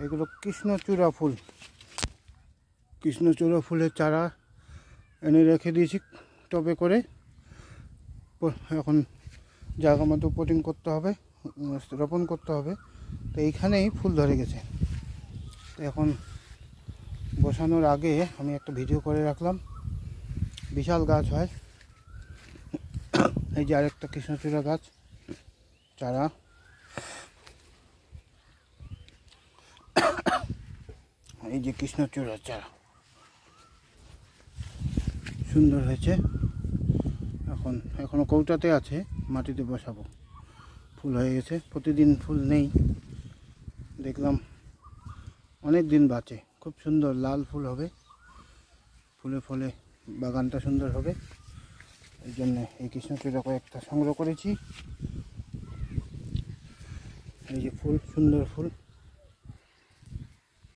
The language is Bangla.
এগুলো কৃষ্ণচূড়া ফুল। কৃষ্ণচূড়া ফুলের চারা এনে রেখে দিয়েছি টবে করে। এখন জায়গা মতো পটিং করতে হবে, রোপণ করতে হবে। তো এইখানেই ফুল ধরে গেছে। তো এখন বসানোর আগে আমি একটা ভিডিও করে রাখলাম। বিশাল গাছ হয়। এই যে আরেকটা কৃষ্ণচূড়া গাছ চারা। এই যে কৃষ্ণচূড়ার চারা সুন্দর হয়েছে। এখনো কৌটাতে আছে, মাটিতে বসাবো। ফুল হয়ে গেছে, প্রতিদিন ফুল নেই, দেখলাম অনেক দিন বাঁচে। খুব সুন্দর লাল ফুল হবে, ফুলে ফলে বাগানটা সুন্দর হবে। এই জন্য এই কৃষ্ণচূড়া কয়েকটা সংগ্রহ করেছি। এই যে ফুল, সুন্দর ফুল।